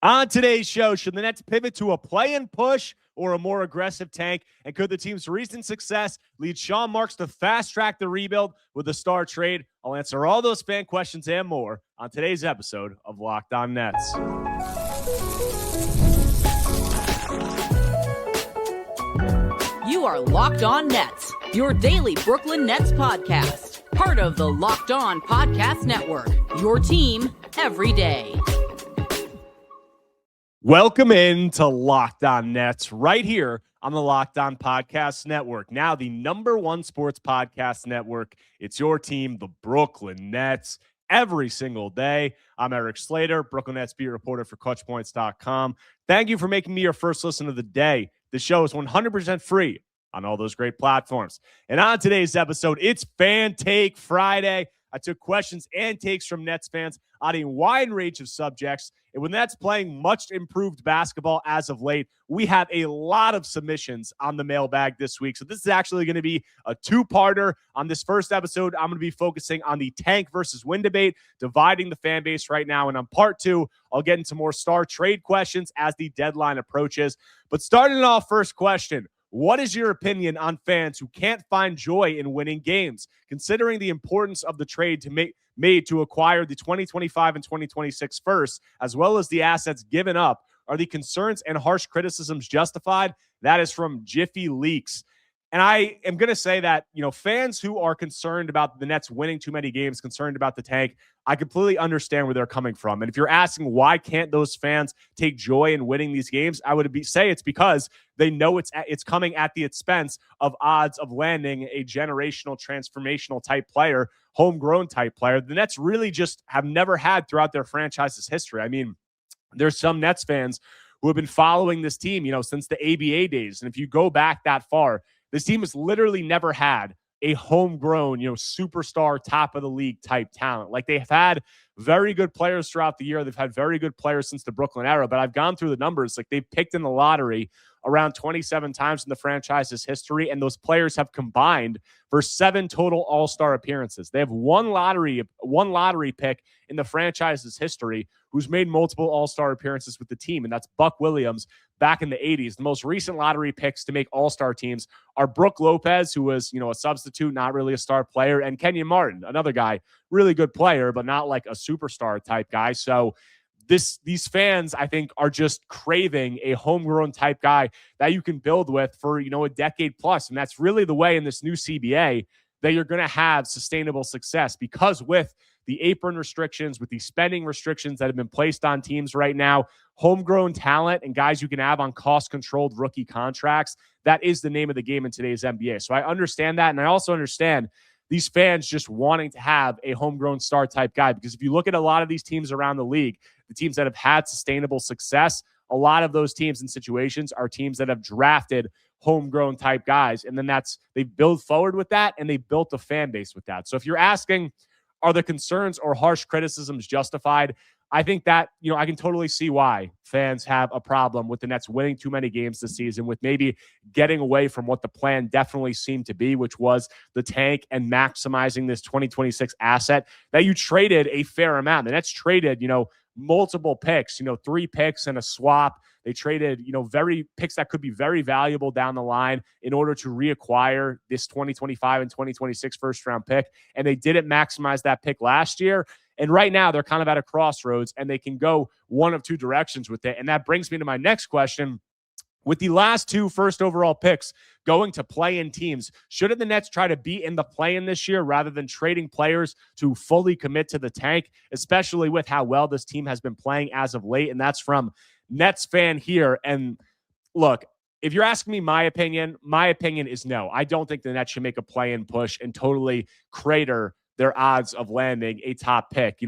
On today's show, should the Nets pivot to a play-in push or a more aggressive tank? And could the team's recent success lead Sean Marks to fast-track the rebuild with a star trade? I'll answer all those fan questions and more on today's episode of Locked On Nets. You are Locked On Nets, your daily Brooklyn Nets podcast. Part of the Locked On Podcast Network, your team every day. Welcome in to Locked On Nets right here on the Locked On Podcast Network. Now the number one sports podcast network. It's your team, the Brooklyn Nets, every single day. I'm Erik Slater, Brooklyn Nets beat reporter for ClutchPoints.com. Thank you for making me your first listen of the day. The show is 100% free on all those great platforms. And on today's episode, it's Fan Take Friday. I took questions and takes from Nets fans on a wide range of subjects. And when Nets playing much improved basketball as of late, we have a lot of submissions on the mailbag this week. So this is actually going to be a two-parter. On this first episode, I'm going to be focusing on the tank versus win debate, dividing the fan base right now. And on part two, I'll get into more star trade questions as the deadline approaches. But starting off, first question. What is your opinion on fans who can't find joy in winning games, considering the importance of the trade made to acquire the 2025 and 2026 first, as well as the assets given up? Are the concerns and harsh criticisms justified? That is from Jiffy Leaks. And I am going to say that, fans who are concerned about the Nets winning too many games, concerned about the tank, I completely understand where they're coming from. And if you're asking why can't those fans take joy in winning these games, I would say it's because they know it's coming at the expense of odds of landing a generational, transformational type player, homegrown type player. The Nets really just have never had throughout their franchise's history. I mean, there's some Nets fans who have been following this team, since the ABA days. And if you go back that far, this team has literally never had a homegrown, superstar, top of the league type talent. Like, they've had very good players throughout the year. They've had very good players since the Brooklyn era, but I've gone through the numbers. Like, they've picked in the lottery around 27 times in the franchise's history, and those players have combined for 7 total all-star appearances. They have one lottery pick in the franchise's history who's made multiple all-star appearances with the team, and that's Buck Williams back in the 80s. The most recent lottery picks to make all-star teams are Brook Lopez, who was, a substitute, not really a star player, and Kenyon Martin, another guy, really good player, but not like a superstar type guy. So these fans, I think, are just craving a homegrown type guy that you can build with for, a decade plus. And that's really the way in this new CBA that you're going to have sustainable success, because with the apron restrictions, with the spending restrictions that have been placed on teams right now, homegrown talent and guys you can have on cost-controlled rookie contracts, that is the name of the game in today's NBA. So I understand that, and I also understand these fans just wanting to have a homegrown star type guy, because if you look at a lot of these teams around the league, the teams that have had sustainable success, a lot of those teams and situations are teams that have drafted homegrown type guys. And then they build forward with that, and they built a fan base with that. So if you're asking, are the concerns or harsh criticisms justified? I think that, I can totally see why fans have a problem with the Nets winning too many games this season, with maybe getting away from what the plan definitely seemed to be, which was the tank and maximizing this 2026 asset that you traded a fair amount. The Nets traded, multiple picks, 3 picks and a swap. They traded, very picks that could be very valuable down the line in order to reacquire this 2025 and 2026 first round pick. And they didn't maximize that pick last year. And right now they're kind of at a crossroads, and they can go one of two directions with it. And that brings me to my next question. With the last 2 first overall picks going to play-in teams, shouldn't the Nets try to be in the play-in this year rather than trading players to fully commit to the tank, especially with how well this team has been playing as of late? And that's from Nets fan here. And look, if you're asking me my opinion is no. I don't think the Nets should make a play-in push and totally crater their odds of landing a top pick.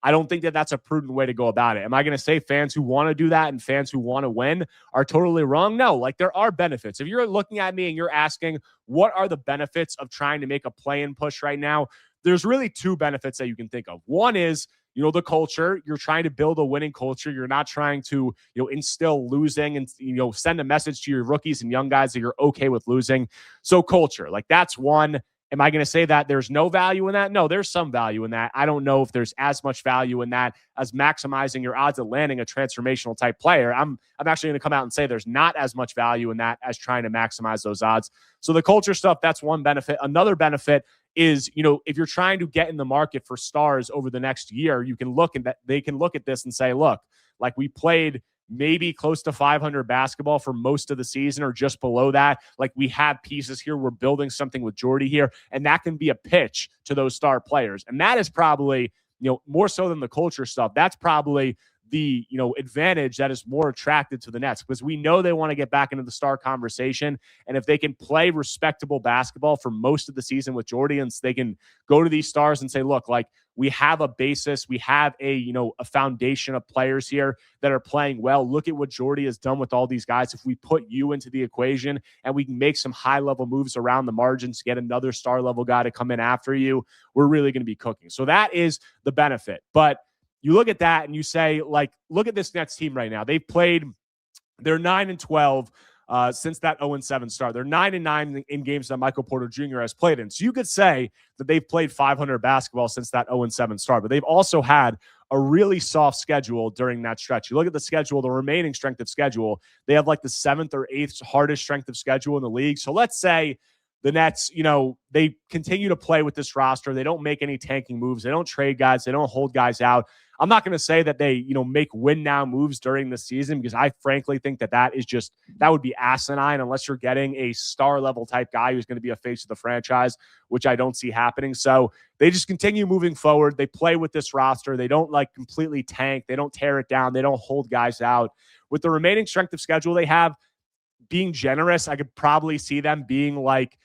I don't think that that's a prudent way to go about it. Am I going to say fans who want to do that and fans who want to win are totally wrong? No, like, there are benefits. If you're looking at me and you're asking, what are the benefits of trying to make a play-in push right now? There's really 2 benefits that you can think of. One is, the culture. You're trying to build a winning culture. You're not trying to, instill losing and, send a message to your rookies and young guys that you're okay with losing. So culture, like, that's one. Am I going to say that there's no value in that? No, there's some value in that. I don't know if there's as much value in that as maximizing your odds of landing a transformational type player. I'm actually going to come out and say there's not as much value in that as trying to maximize those odds. So the culture stuff, that's one benefit. Another benefit is, if you're trying to get in the market for stars over the next year, you can look at that. They can look at this and say, look, like we played maybe close to 500 basketball for most of the season or just below that. Like we have pieces here. We're building something with Jordi here. And that can be a pitch to those star players. And that is probably, more so than the culture stuff. That's probably the, advantage that is more attractive to the Nets, because we know they want to get back into the star conversation. And if they can play respectable basketball for most of the season with Jordi, and they can go to these stars and say, look, like we have a basis, we have a foundation of players here that are playing well. Look at what Jordi has done with all these guys. If we put you into the equation and we can make some high level moves around the margins, get another star level guy to come in after you, we're really going to be cooking. So that is the benefit. But you look at that and you say, like, look at this Nets team right now. They're 9-12 since that 0-7 start. They're 9-9 in games that Michael Porter Jr. has played in. So you could say that they've played 500 basketball since that 0-7 start, but they've also had a really soft schedule during that stretch. You look at the schedule, the remaining strength of schedule, they have like the 7th or 8th hardest strength of schedule in the league. So let's say the Nets, they continue to play with this roster. They don't make any tanking moves. They don't trade guys. They don't hold guys out. I'm not going to say that they, make win now moves during the season, because I frankly think that would be asinine unless you're getting a star level type guy who's going to be a face of the franchise, which I don't see happening. So they just continue moving forward. They play with this roster. They don't like completely tank. They don't tear it down. They don't hold guys out. With the remaining strength of schedule they have, being generous, I could probably see them being like,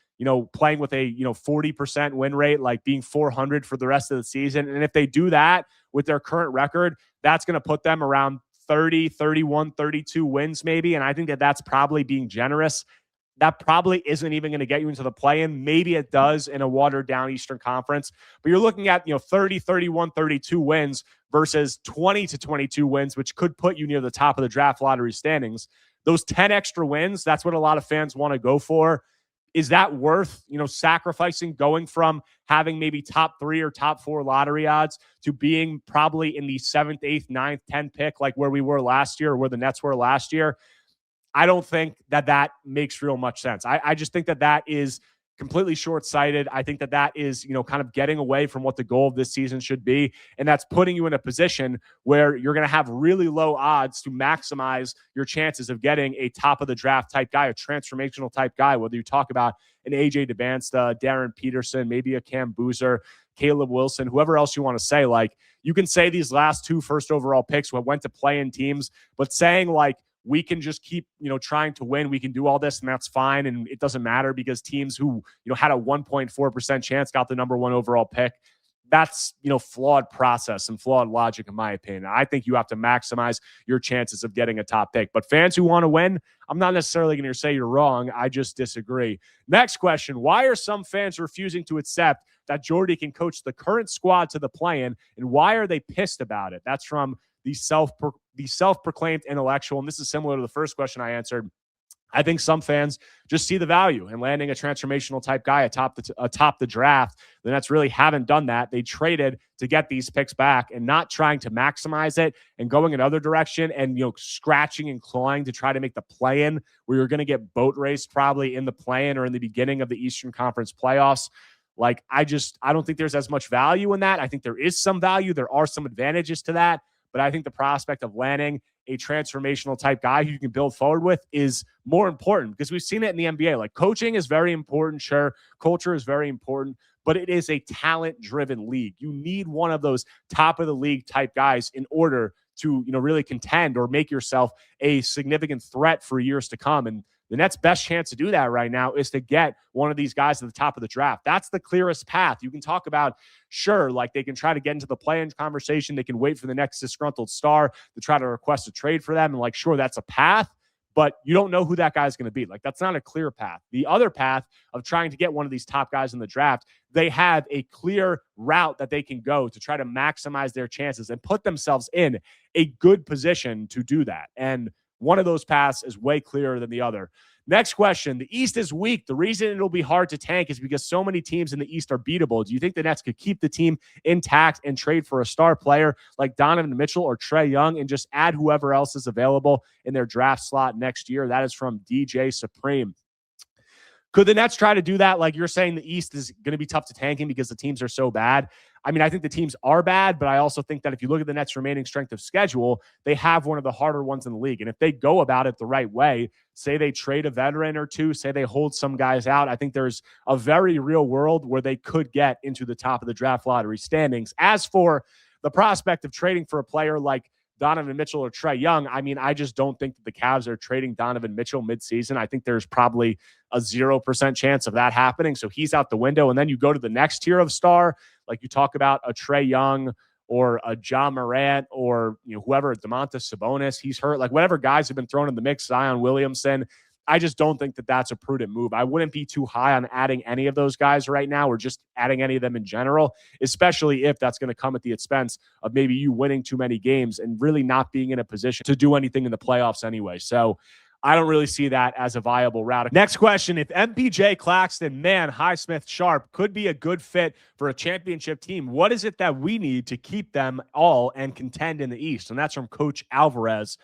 playing with a, 40% win rate, like being 400 for the rest of the season. And if they do that with their current record, that's going to put them around 30, 31, 32 wins maybe. And I think that that's probably being generous. That probably isn't even going to get you into the play-in. Maybe it does in a watered-down Eastern Conference. But you're looking at, 30, 31, 32 wins versus 20 to 22 wins, which could put you near the top of the draft lottery standings. Those 10 extra wins, that's what a lot of fans want to go for. Is that worth, sacrificing, going from having maybe top 3 or top 4 lottery odds to being probably in the 7th, 8th, 9th, 10th pick, like where we were last year or where the Nets were last year? I don't think that makes real much sense. I just think that is completely short-sighted. I think that is, kind of getting away from what the goal of this season should be. And that's putting you in a position where you're going to have really low odds to maximize your chances of getting a top of the draft type guy, a transformational type guy, whether you talk about an AJ DeBansta, Darren Peterson, maybe a Cam Boozer, Caleb Wilson, whoever else you want to say. Like, you can say these last 2 first overall picks went to play in teams, but saying like, we can just keep, trying to win. We can do all this and that's fine. And it doesn't matter because teams who, had a 1.4% chance got the number 1 overall pick. That's, flawed process and flawed logic, in my opinion. I think you have to maximize your chances of getting a top pick. But fans who want to win, I'm not necessarily going to say you're wrong. I just disagree. Next question. Why are some fans refusing to accept that Jordi can coach the current squad to the play-in, and why are they pissed about it? That's from the self-proclaimed intellectual. And this is similar to the first question I answered. I think some fans just see the value in landing a transformational type guy atop the draft. The Nets really haven't done that. They traded to get these picks back and not trying to maximize it and going another direction and, scratching and clawing to try to make the play-in, where you're going to get boat raced probably in the play-in or in the beginning of the Eastern Conference playoffs. Like, I don't think there's as much value in that. I think there is some value. There are some advantages to that. But I think the prospect of landing a transformational type guy who you can build forward with is more important, because we've seen it in the NBA. Like, coaching is very important. Sure. Culture is very important, but it is a talent-driven league. You need one of those top of the league type guys in order to, really contend or make yourself a significant threat for years to come. And the Nets' best chance to do that right now is to get one of these guys at the top of the draft. That's the clearest path. You can talk about, sure, like they can try to get into the play-in conversation. They can wait for the next disgruntled star to try to request a trade for them. And like, sure, that's a path, but you don't know who that guy's going to be. Like, that's not a clear path. The other path of trying to get one of these top guys in the draft, they have a clear route that they can go to try to maximize their chances and put themselves in a good position to do that. And one of those paths is way clearer than the other. Next question. The East is weak. The reason it'll be hard to tank is because so many teams in the East are beatable. Do you think the Nets could keep the team intact and trade for a star player like Donovan Mitchell or Trae Young and just add whoever else is available in their draft slot next year? That is from DJ Supreme. Could the Nets try to do that? Like you're saying, the East is going to be tough to tanking because the teams are so bad. I mean, I think the teams are bad, but I also think that if you look at the Nets' remaining strength of schedule, they have one of the harder ones in the league. And if they go about it the right way, say they trade a veteran or two, say they hold some guys out, I think there's a very real world where they could get into the top of the draft lottery standings. As for the prospect of trading for a player like Donovan Mitchell or Trae Young, I mean, I just don't think that the Cavs are trading Donovan Mitchell midseason. I think there's probably a 0% chance of that happening. So he's out the window. And then you go to the next tier of star, like you talk about a Trae Young or a Ja Morant or whoever, Domantas Sabonis, he's hurt. Like whatever guys have been thrown in the mix, Zion Williamson, I just don't think that that's a prudent move. I wouldn't be too high on adding any of those guys right now or just adding any of them in general, especially if that's going to come at the expense of maybe you winning too many games and really not being in a position to do anything in the playoffs anyway. So I don't really see that as a viable route. Next question. If MPJ, Claxton, Mann, Highsmith, Sharp could be a good fit for a championship team, what is it that we need to keep them all and contend in the East? And that's from Coach Alvarez.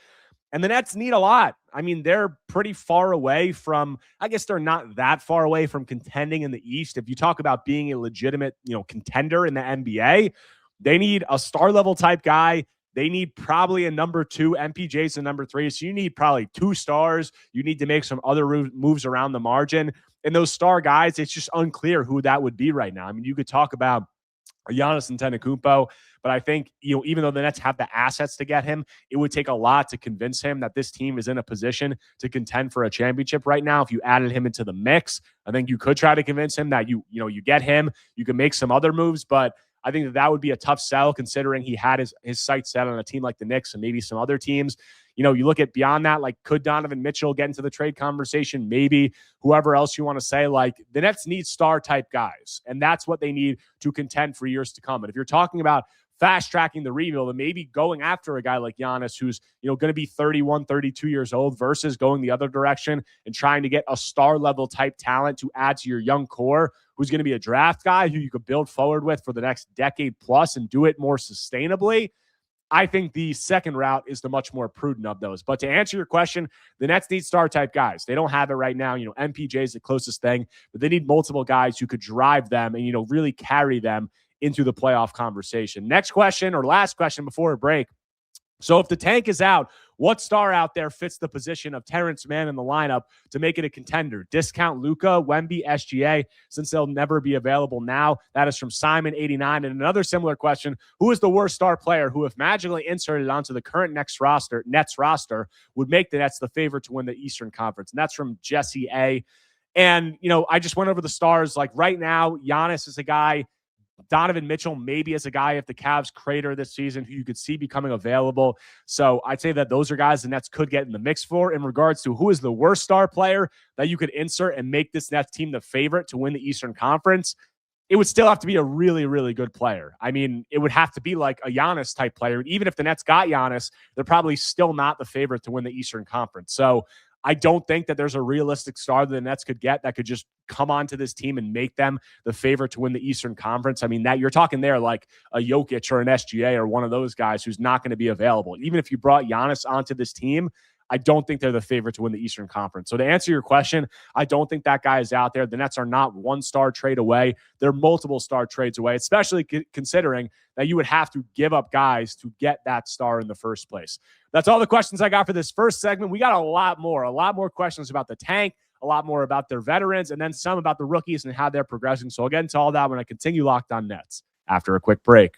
And the Nets need a lot. I mean, they're pretty far away from, I guess they're not that far away from contending in the East. If you talk about being a legitimate, contender in the NBA, they need a star level type guy. They need probably a number 2. MPJ's a number 3. So you need probably 2 stars. You need to make some other moves around the margin. And those star guys, it's just unclear who that would be right now. I mean, you could talk about Giannis Antetokounmpo, but I think, even though the Nets have the assets to get him, it would take a lot to convince him that this team is in a position to contend for a championship right now. If you added him into the mix, I think you could try to convince him that you get him, you can make some other moves, but I think that would be a tough sell considering he had his sights set on a team like the Knicks and maybe some other teams. You look at beyond that, like could Donovan Mitchell get into the trade conversation? Maybe. Whoever else you want to say, like the Nets need star type guys, and that's what they need to contend for years to come. And if you're talking about fast tracking the rebuild and maybe going after a guy like Giannis, who's, going to be 31, 32 years old versus going the other direction and trying to get a star level type talent to add to your young core, who's going to be a draft guy who you could build forward with for the next decade plus and do it more sustainably. I think the second route is the much more prudent of those. But to answer your question, the Nets need star type guys. They don't have it right now. MPJ is the closest thing, but they need multiple guys who could drive them and, really carry them into the playoff conversation. Next question, or last question before a break. So if the tank is out, what star out there fits the position of Terrence Mann in the lineup to make it a contender? Discount Luka, Wemby, SGA, since they'll never be available now. That is from Simon89. And another similar question, who is the worst star player who, if magically inserted onto the current Nets roster, would make the Nets the favorite to win the Eastern Conference? And that's from Jesse A. And, I just went over the stars. Like right now, Giannis is a guy. Donovan Mitchell maybe as a guy if the Cavs crater this season who you could see becoming available. So I'd say that those are guys the Nets could get in the mix for. In regards to who is the worst star player that you could insert and make this Nets team the favorite to win the Eastern Conference, it would still have to be a really, really good player. I mean, it would have to be like a Giannis type player. Even if the Nets got Giannis, they're probably still not the favorite to win the Eastern Conference. So I don't think that there's a realistic star that the Nets could get that could just come onto this team and make them the favorite to win the Eastern Conference. I mean, that you're talking there like a Jokic or an SGA or one of those guys who's not going to be available. Even if you brought Giannis onto this team, I don't think they're the favorite to win the Eastern Conference. So to answer your question, I don't think that guy is out there. The Nets are not one star trade away. They're multiple star trades away, especially considering that you would have to give up guys to get that star in the first place. That's all the questions I got for this first segment. We got a lot more questions about the tank, a lot more about their veterans, and then some about the rookies and how they're progressing. So I'll get into all that when I continue Locked On Nets after a quick break.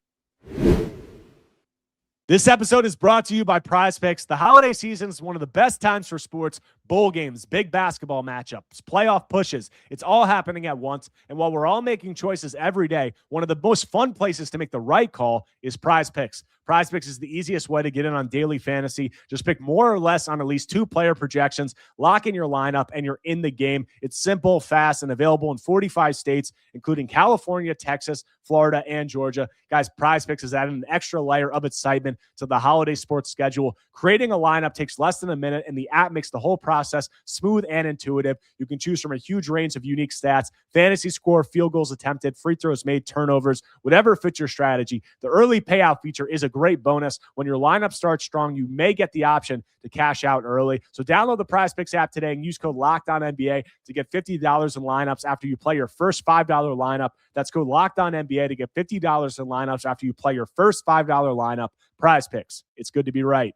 This episode is brought to you by PrizePicks. The holiday season is one of the best times for sports. Bowl games, big basketball matchups, playoff pushes. It's all happening at once. And while we're all making choices every day, one of the most fun places to make the right call is PrizePicks. PrizePicks is the easiest way to get in on daily fantasy. Just pick more or less on at least 2 player projections, lock in your lineup, and you're in the game. It's simple, fast, and available in 45 states, including California, Texas, Florida, and Georgia. Guys, PrizePicks has added an extra layer of excitement to the holiday sports schedule. Creating a lineup takes less than a minute, and the app makes the whole process process, smooth and intuitive. You can choose from a huge range of unique stats: fantasy score, field goals attempted, free throws made, turnovers, whatever fits your strategy. The early payout feature is a great bonus. When your lineup starts strong, you may get the option to cash out early. So download the PrizePicks app today and use code LOCKEDONNBA to get $50 in lineups after you play your first $5 lineup. That's code LOCKEDONNBA to get $50 in lineups after you play your first $5 lineup. PrizePicks. It's good to be right.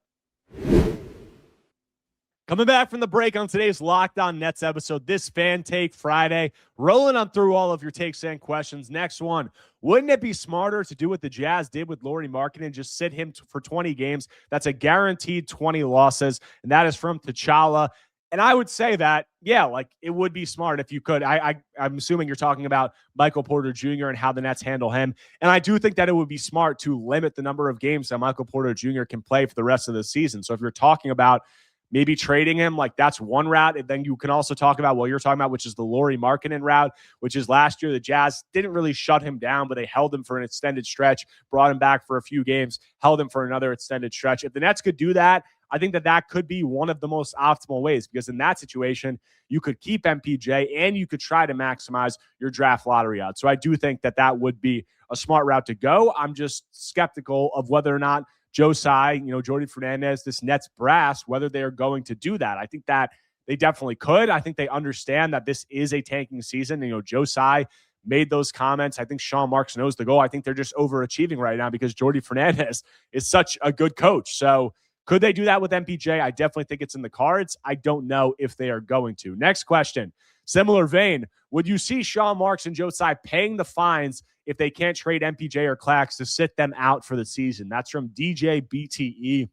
Coming back from the break on today's Locked On Nets episode, this Fan Take Friday, rolling on through all of your takes and questions. Next one, wouldn't it be smarter to do what the Jazz did with Lauri Markkanen and just sit him for 20 games? That's a guaranteed 20 losses, and that is from T'Challa. And I would say that, yeah, like it would be smart if you could. I'm assuming you're talking about Michael Porter Jr. and how the Nets handle him. And I do think that it would be smart to limit the number of games that Michael Porter Jr. can play for the rest of the season. So if you're talking about maybe trading him, like that's one route. And then you can also talk about what you're talking about, which is the Lauri Markkanen route, which is last year the Jazz didn't really shut him down, but they held him for an extended stretch, brought him back for a few games, held him for another extended stretch. If the Nets could do that, I think that that could be one of the most optimal ways, because in that situation, you could keep MPJ and you could try to maximize your draft lottery odds. So I do think that that would be a smart route to go. I'm just skeptical of whether or not Joe Tsai, Jordi Fernandez, this Nets brass, whether they are going to do that. I think that they definitely could. I think they understand that this is a tanking season. Joe Tsai made those comments. I think Sean Marks knows the goal. I think they're just overachieving right now because Jordi Fernandez is such a good coach. So could they do that with MPJ? I definitely think it's in the cards. I don't know if they are going to. Next question, similar vein. Would you see Sean Marks and Joe Tsai paying the fines if they can't trade MPJ or Clax to sit them out for the season? That's from DJ BTE.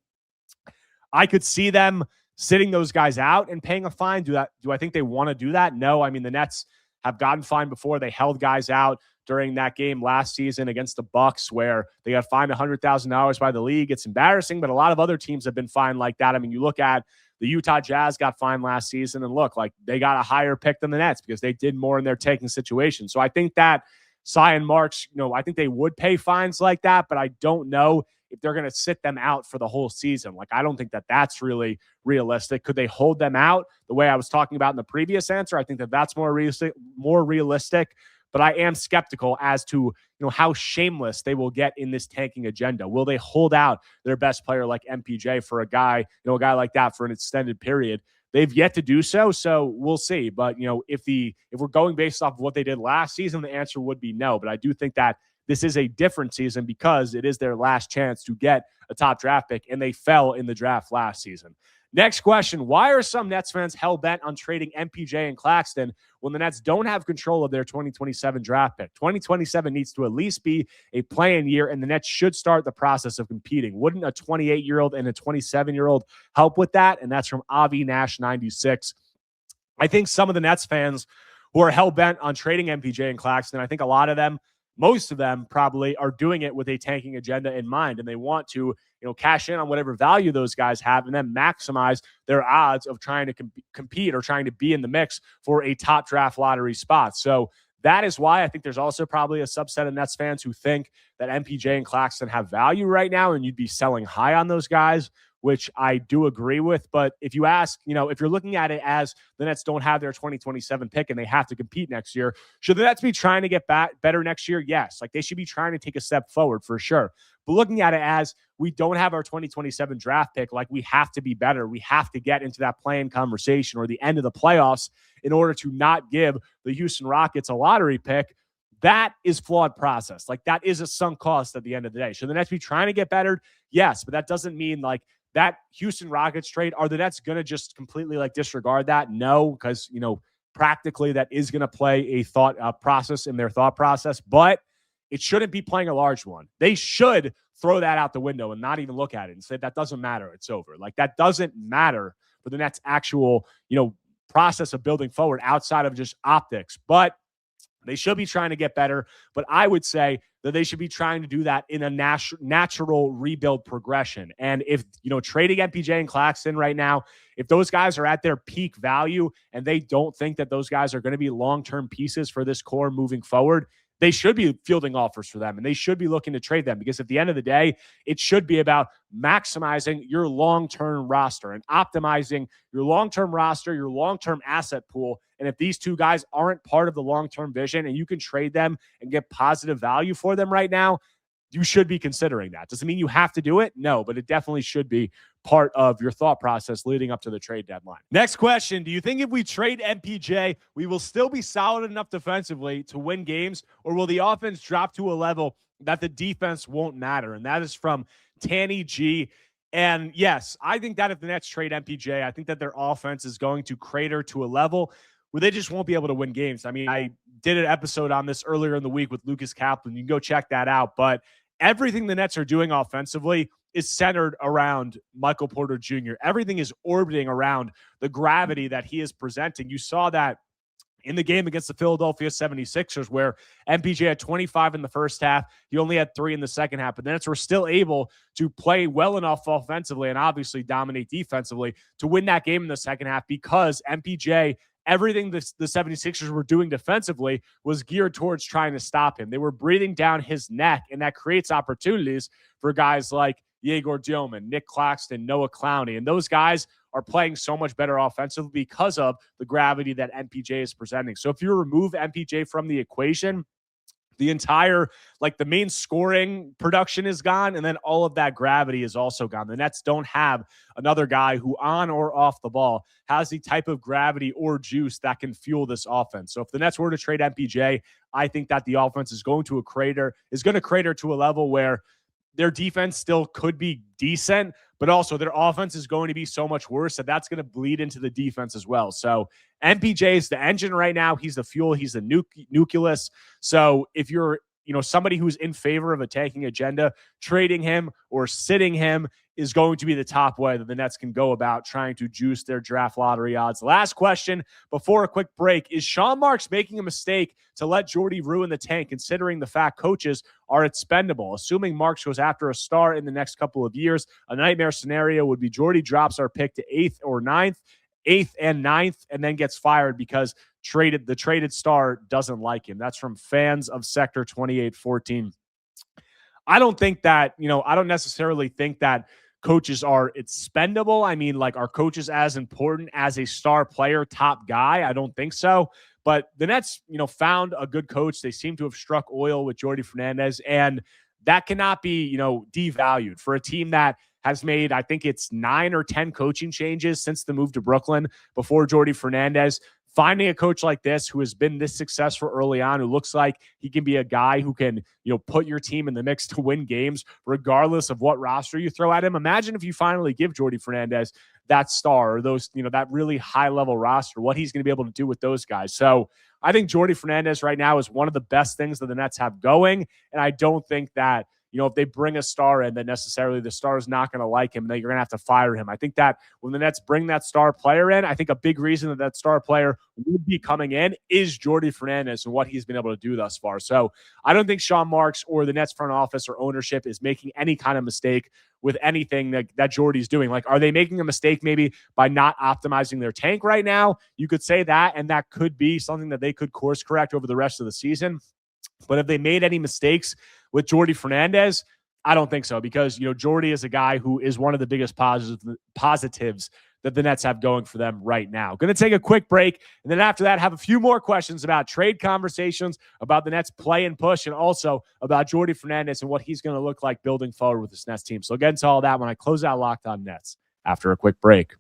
I could see them sitting those guys out and paying a fine. Do I think they want to do that? No. I mean, the Nets have gotten fined before. They held guys out during that game last season against the Bucks where they got fined $100,000 by the league. It's embarrassing, but a lot of other teams have been fined like that. I mean, you look at the Utah Jazz got fined last season, and look, like they got a higher pick than the Nets because they did more in their taking situation. So I think that Tsai and Marks, I think they would pay fines like that, but I don't know if they're going to sit them out for the whole season. Like, I don't think that that's really realistic. Could they hold them out the way I was talking about in the previous answer? I think that that's more realistic. But I am skeptical as to how shameless they will get in this tanking agenda. Will they hold out their best player like MPJ for a guy like that for an extended period? They've yet to do so, so we'll see. But if we're going based off of what they did last season, the answer would be no. But I do think that this is a different season because it is their last chance to get a top draft pick, and they fell in the draft last season. Next question, why are some Nets fans hell-bent on trading MPJ and Claxton when the Nets don't have control of their 2027 draft pick? 2027 needs to at least be a play-in year, and the Nets should start the process of competing. Wouldn't a 28-year-old and a 27-year-old help with that? And that's from Avi Nash 96. I think some of the Nets fans who are hell-bent on trading MPJ and Claxton, I think a lot of them, most of them probably are doing it with a tanking agenda in mind, and they want to cash in on whatever value those guys have and then maximize their odds of trying to compete or trying to be in the mix for a top draft lottery spot. So that is why I think there's also probably a subset of Nets fans who think that MPJ and Claxton have value right now and you'd be selling high on those guys, which I do agree with. But if you ask, if you're looking at it as the Nets don't have their 2027 pick and they have to compete next year, should the Nets be trying to get better next year? Yes. Like they should be trying to take a step forward for sure. But looking at it as we don't have our 2027 draft pick, like we have to be better. We have to get into that play-in conversation or the end of the playoffs in order to not give the Houston Rockets a lottery pick. That is flawed process. Like that is a sunk cost at the end of the day. Should the Nets be trying to get better? Yes, but that doesn't mean like that Houston Rockets trade, are the Nets going to just completely disregard that? No, because, practically that is going to play a thought process in their thought process, but it shouldn't be playing a large one. They should throw that out the window and not even look at it and say, that doesn't matter. It's over. Like that doesn't matter for the Nets actual, process of building forward outside of just optics, but they should be trying to get better. But I would say that they should be trying to do that in a natural rebuild progression. And if, trading MPJ and Claxton right now, if those guys are at their peak value and they don't think that those guys are going to be long-term pieces for this core moving forward, they should be fielding offers for them and they should be looking to trade them, because at the end of the day, it should be about maximizing your long-term roster and optimizing your long-term roster, your long-term asset pool. And if these two guys aren't part of the long-term vision and you can trade them and get positive value for them right now, you should be considering that. Doesn't mean you have to do it. No, but it definitely should be part of your thought process leading up to the trade deadline. Next question. Do you think if we trade MPJ, we will still be solid enough defensively to win games, or will the offense drop to a level that the defense won't matter? And that is from Tanny G. And yes, I think that if the Nets trade MPJ, I think that their offense is going to crater to a level where they just won't be able to win games. I mean, I did an episode on this earlier in the week with Lucas Kaplan. You can go check that out. But everything the Nets are doing offensively is centered around Michael Porter Jr. Everything is orbiting around the gravity that he is presenting. You saw that in the game against the Philadelphia 76ers, where MPJ had 25 in the first half. He only had 3 in the second half. But the Nets were still able to play well enough offensively and obviously dominate defensively to win that game in the second half, because MPJ, everything the 76ers were doing defensively was geared towards trying to stop him. They were breathing down his neck, and that creates opportunities for guys like Yegor Dioman, Nick Claxton, Noah Clowney. And those guys are playing so much better offensively because of the gravity that MPJ is presenting. So if you remove MPJ from the equation, the entire, the main scoring production is gone, and then all of that gravity is also gone. The Nets don't have another guy who, on or off the ball, has the type of gravity or juice that can fuel this offense. So if the Nets were to trade MPJ, I think that the offense is going to crater to a level where their defense still could be decent, but also their offense is going to be so much worse that that's going to bleed into the defense as well. So MPJ is the engine right now. He's the fuel. He's the nucleus. So if you're somebody who's in favor of a tanking agenda, trading him or sitting him is going to be the top way that the Nets can go about trying to juice their draft lottery odds. Last question before a quick break. Is Sean Marks making a mistake to let Jordi ruin the tank, considering the fact coaches are expendable? Assuming Marks goes after a star in the next couple of years, a nightmare scenario would be Jordi drops our pick to 8th and 9th, and then gets fired because the traded star doesn't like him. That's from fans of Sector 2814. I don't think that, I don't necessarily think that coaches are expendable. I mean, are coaches as important as a star player, top guy? I don't think so. But the Nets, found a good coach. They seem to have struck oil with Jordi Fernandez, and that cannot be, devalued for a team that has made, I think it's 9 or 10 coaching changes since the move to Brooklyn before Jordi Fernandez. Finding a coach like this who has been this successful early on, who looks like he can be a guy who can, put your team in the mix to win games regardless of what roster you throw at him. Imagine if you finally give Jordi Fernandez that star or those, that really high level roster, what he's going to be able to do with those guys. So I think Jordi Fernandez right now is one of the best things that the Nets have going. And I don't think that, if they bring a star in, then necessarily the star is not going to like him, and that you're going to have to fire him. I think that when the Nets bring that star player in, I think a big reason that star player would be coming in is Jordi Fernandez and what he's been able to do thus far. So I don't think Sean Marks or the Nets front office or ownership is making any kind of mistake with anything that Jordi's doing. Are they making a mistake maybe by not optimizing their tank right now? You could say that, and that could be something that they could course correct over the rest of the season. But if they made any mistakes with Jordi Fernandez, I don't think so, because, Jordi is a guy who is one of the biggest positives that the Nets have going for them right now. Going to take a quick break, and then after that, have a few more questions about trade conversations, about the Nets play and push, and also about Jordi Fernandez and what he's going to look like building forward with this Nets team. So get into all that when I close out Locked On Nets after a quick break.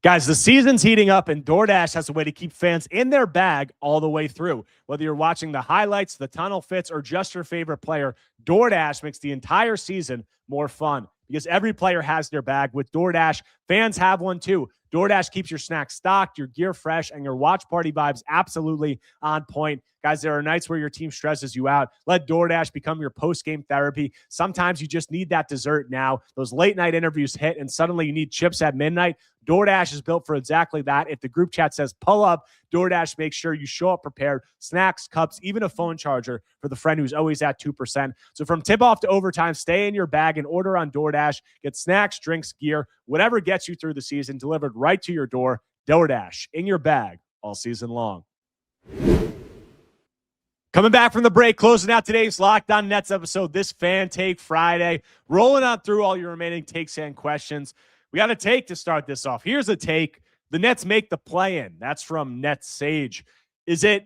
Guys, the season's heating up, and DoorDash has a way to keep fans in their bag all the way through. Whether you're watching the highlights, the tunnel fits, or just your favorite player, DoorDash makes the entire season more fun, because every player has their bag. With DoorDash, fans have one too. DoorDash keeps your snacks stocked, your gear fresh, and your watch party vibes absolutely on point. Guys, there are nights where your team stresses you out. Let DoorDash become your post-game therapy. Sometimes you just need that dessert now. Those late-night interviews hit, and suddenly you need chips at midnight. DoorDash is built for exactly that. If the group chat says pull up, DoorDash makes sure you show up prepared. Snacks, cups, even a phone charger for the friend who's always at 2%. So from tip-off to overtime, stay in your bag and order on DoorDash. Get snacks, drinks, gear, whatever gets you through the season, delivered right to your door. DoorDash, in your bag all season long. Coming back from the break, closing out today's Locked On Nets episode, this Fan Take Friday. Rolling on through all your remaining takes and questions. We got a take to start this off. Here's a take. The Nets make the play-in. That's from Nets Sage.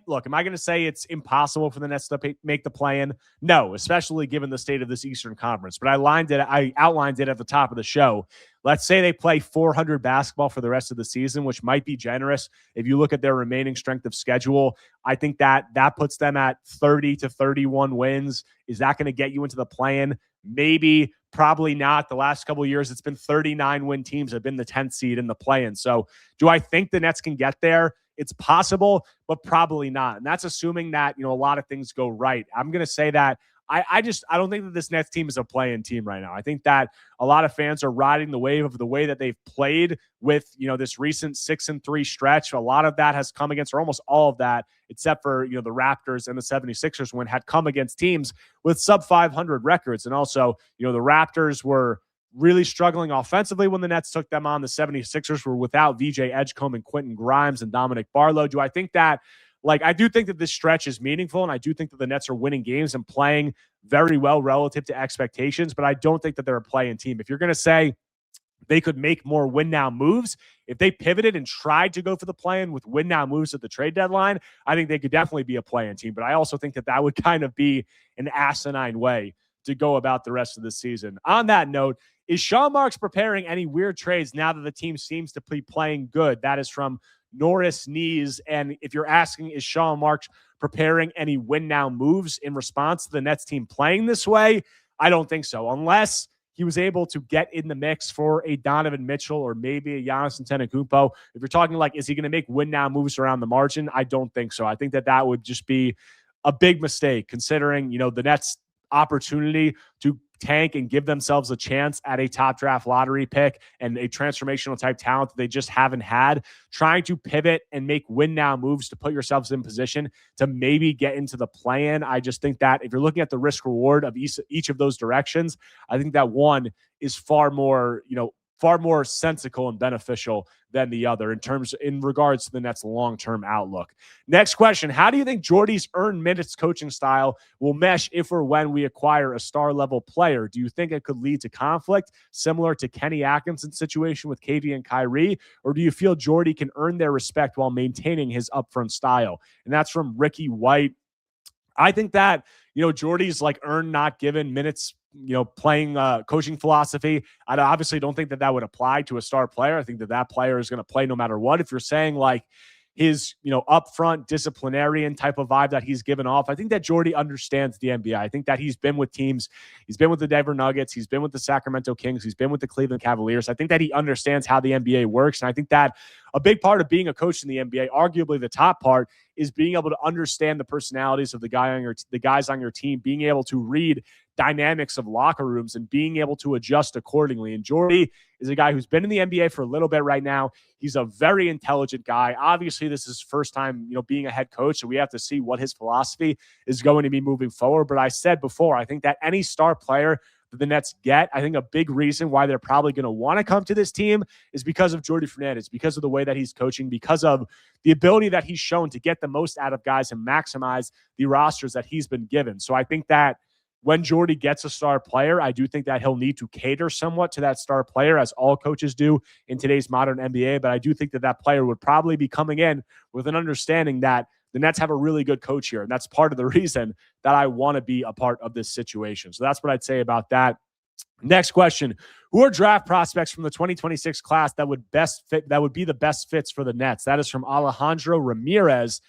Look, am I going to say it's impossible for the Nets to make the play-in? No, especially given the state of this Eastern Conference. But I outlined it at the top of the show. Let's say they play 400 basketball for the rest of the season, which might be generous. If you look at their remaining strength of schedule, I think that puts them at 30 to 31 wins. Is that going to get you into the play-in? Maybe, probably not. The last couple of years, it's been 39-win teams have been the 10th seed in the play-in. So do I think the Nets can get there? It's possible, but probably not. And that's assuming that, a lot of things go right. I'm going to say that I don't think that this Nets team is a play-in team right now. I think that a lot of fans are riding the wave of the way that they've played with, this recent 6-3 stretch. A lot of that has come against, or almost all of that, except for, the Raptors and the 76ers win, had come against teams with sub 500 records. And also, the Raptors were really struggling offensively when the Nets took them on. The 76ers were without VJ Edgecombe and Quentin Grimes and Dominic Barlow. Do I think that, I do think that this stretch is meaningful, and I do think that the Nets are winning games and playing very well relative to expectations, but I don't think that they're a play-in team. If you're going to say they could make more win-now moves, if they pivoted and tried to go for the play-in with win-now moves at the trade deadline, I think they could definitely be a play-in team. But I also think that would kind of be an asinine way to go about the rest of the season. On that note, is Sean Marks preparing any weird trades now that the team seems to be playing good? That is from Norris Knees. And if you're asking, is Sean Marks preparing any win-now moves in response to the Nets team playing this way? I don't think so, unless he was able to get in the mix for a Donovan Mitchell or maybe a Giannis Antetokounmpo. If you're talking is he going to make win-now moves around the margin? I don't think so. I think that would just be a big mistake considering, the Nets' opportunity to tank and give themselves a chance at a top draft lottery pick and a transformational type talent that they just haven't had. Trying to pivot and make win now moves to put yourselves in position to maybe get into the play-in. I just think that if you're looking at the risk reward of each of those directions, I think that one is far more sensical and beneficial than the other in regards to the Nets' long-term outlook. Next question, how do you think Jordi's earned minutes coaching style will mesh if or when we acquire a star-level player? Do you think it could lead to conflict, similar to Kenny Atkinson's situation with KD and Kyrie, or do you feel Jordi can earn their respect while maintaining his upfront style? And that's from Ricky White. I think that, Jordi's earned, not given minutes playing coaching philosophy. I obviously don't think that would apply to a star player. I think that player is going to play no matter what. If you're saying his, upfront disciplinarian type of vibe that he's given off, I think that Jordi understands the NBA. I think that he's been with teams. He's been with the Denver Nuggets. He's been with the Sacramento Kings. He's been with the Cleveland Cavaliers. I think that he understands how the NBA works. And I think that a big part of being a coach in the NBA, arguably the top part, is being able to understand the personalities of the guys on your team, being able to read dynamics of locker rooms and being able to adjust accordingly. And Jordi is a guy who's been in the NBA for a little bit right now. He's a very intelligent guy. Obviously, this is his first time, being a head coach, so we have to see what his philosophy is going to be moving forward. But I said before, I think that any star player that the Nets get, I think a big reason why they're probably going to want to come to this team is because of Jordi Fernandez, because of the way that he's coaching, because of the ability that he's shown to get the most out of guys and maximize the rosters that he's been given. So I think that when Jordi gets a star player, I do think that he'll need to cater somewhat to that star player, as all coaches do in today's modern NBA. But I do think that player would probably be coming in with an understanding that the Nets have a really good coach here. And that's part of the reason that I want to be a part of this situation. So that's what I'd say about that. Next question. Who are draft prospects from the 2026 class that would be the best fits for the Nets? That is from Alejandro Ramirez.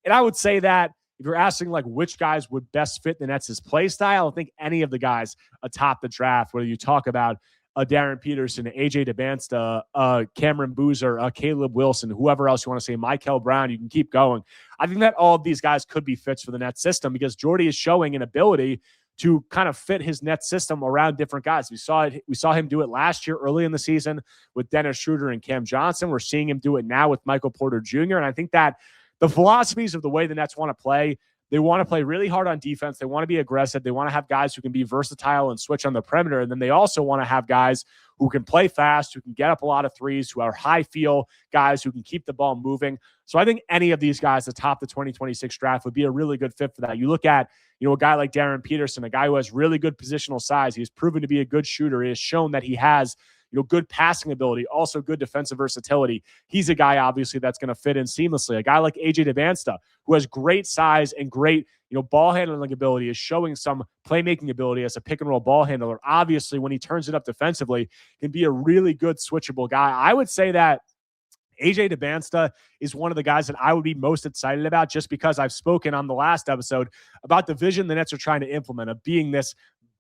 And I would say that if you're asking which guys would best fit the Nets' play style, I don't think any of the guys atop the draft, whether you talk about Darren Peterson, AJ DeBansta, Cameron Boozer, Caleb Wilson, whoever else you want to say, Michael Brown, you can keep going. I think that all of these guys could be fits for the Nets system because Jordi is showing an ability to kind of fit his Nets system around different guys. We saw him do it last year early in the season with Dennis Schroeder and Cam Johnson. We're seeing him do it now with Michael Porter Jr. And I think that the philosophies of the way the Nets want to play They want to play really hard on defense. They want to be aggressive. They want to have guys who can be versatile and switch on the perimeter. And then they also want to have guys who can play fast, who can get up a lot of threes, who are high feel guys who can keep the ball moving. So I think any of these guys atop the 2026 draft would be a really good fit for that. You look at, a guy like Darren Peterson, a guy who has really good positional size. He's proven to be a good shooter. He has shown that he has good passing ability, also good defensive versatility. He's a guy, obviously, that's going to fit in seamlessly. A guy like AJ Devansta, who has great size and great, ball handling ability, is showing some playmaking ability as a pick and roll ball handler. Obviously, when he turns it up defensively, can be a really good switchable guy. I would say that AJ Devansta is one of the guys that I would be most excited about, just because I've spoken on the last episode about the vision the Nets are trying to implement of being this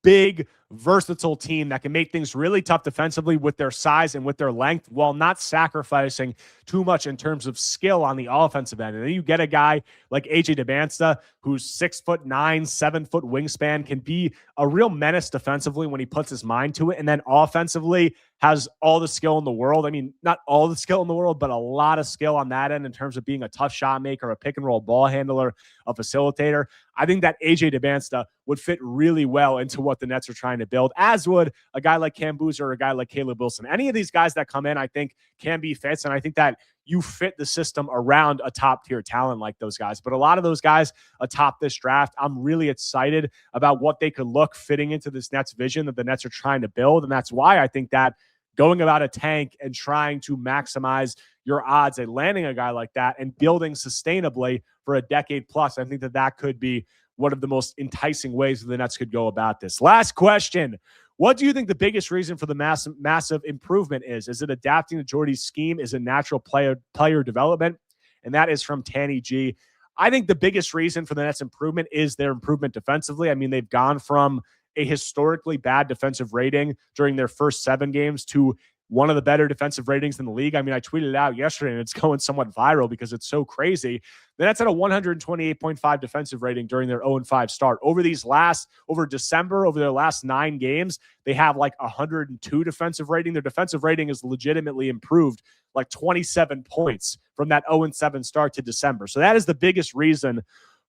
big, versatile team that can make things really tough defensively with their size and with their length while not sacrificing too much in terms of skill on the offensive end. And then you get a guy like AJ Devansta, who's 6'9", 7-foot wingspan, can be a real menace defensively when he puts his mind to it. And then offensively has all the skill in the world. I mean, not all the skill in the world, but a lot of skill on that end in terms of being a tough shot maker, a pick and roll ball handler, a facilitator. I think that AJ Devansta would fit really well into what the Nets are trying to build, as would a guy like Cam Boozer or a guy like Caleb Wilson. Any of these guys that come in, I think, can be fits, and I think that you fit the system around a top-tier talent like those guys. But a lot of those guys atop this draft, I'm really excited about what they could look fitting into this Nets vision that the Nets are trying to build, and that's why I think that going about a tank and trying to maximize your odds at landing a guy like that and building sustainably for a decade plus, I think that that could be one of the most enticing ways that the Nets could go about this. Last question. What do you think the biggest reason for the massive improvement is? Is it adapting to Jordi's scheme? Is it natural player development? And that is from Tanny G. I think the biggest reason for the Nets improvement is their improvement defensively. I mean, they've gone from a historically bad defensive rating during their first 7 games to one of the better defensive ratings in the league. I mean, I tweeted it out yesterday and it's going somewhat viral because it's so crazy. The Nets had a 128.5 defensive rating during their 0-5 start. Over December, over their last 9 games, they have like 102 defensive rating. Their defensive rating is legitimately improved like 27 points from that 0-7 start to December. So that is the biggest reason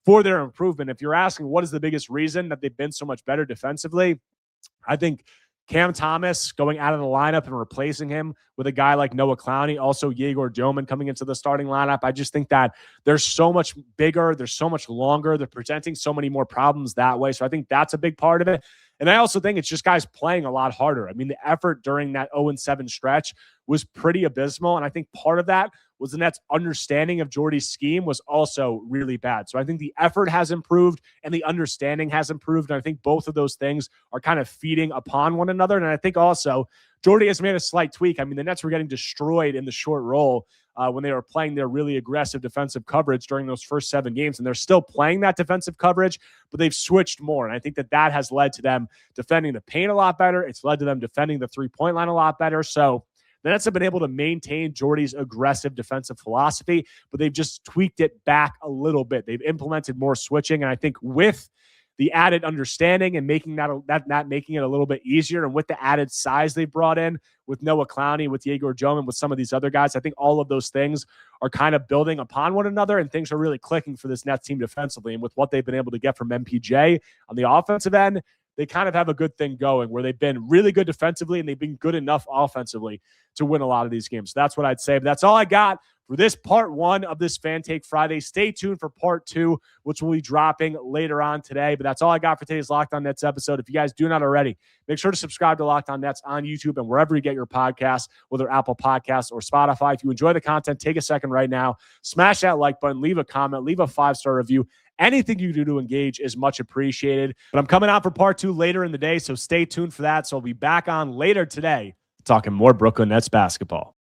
for their improvement. If you're asking what is the biggest reason that they've been so much better defensively, I think Cam Thomas going out of the lineup and replacing him with a guy like Noah Clowney, also Yegor Doman coming into the starting lineup. I just think that they're so much bigger, they're so much longer, they're presenting so many more problems that way. So I think that's a big part of it. And I also think it's just guys playing a lot harder. I mean, the effort during that 0-7 stretch was pretty abysmal. And I think part of that was the Nets' understanding of Jordi's scheme was also really bad. So I think the effort has improved and the understanding has improved. And I think both of those things are kind of feeding upon one another. And I think also Jordi has made a slight tweak. I mean, the Nets were getting destroyed in the short roll when they were playing their really aggressive defensive coverage during those first 7 games. And they're still playing that defensive coverage, but they've switched more. And I think that that has led to them defending the paint a lot better. It's led to them defending the three-point line a lot better. So the Nets have been able to maintain Jordi's aggressive defensive philosophy, but they've just tweaked it back a little bit. They've implemented more switching, and I think with the added understanding and making that making it a little bit easier, and with the added size they brought in with Noah Clowney, with Yegor Doman, with some of these other guys, I think all of those things are kind of building upon one another, and things are really clicking for this Nets team defensively. And with what they've been able to get from MPJ on the offensive end, they kind of have a good thing going where they've been really good defensively and they've been good enough offensively to win a lot of these games. So that's what I'd say. But that's all I got for this part 1 of this Fan Take Friday. Stay tuned for part 2, which will be dropping later on today. But that's all I got for today's Locked On Nets episode. If you guys do not already, make sure to subscribe to Locked On Nets on YouTube and wherever you get your podcasts, whether Apple Podcasts or Spotify. If you enjoy the content, take a second right now, smash that like button, leave a comment, leave a 5-star review. Anything you do to engage is much appreciated. But I'm coming out for part 2 later in the day, so stay tuned for that. So I'll be back on later today talking more Brooklyn Nets basketball.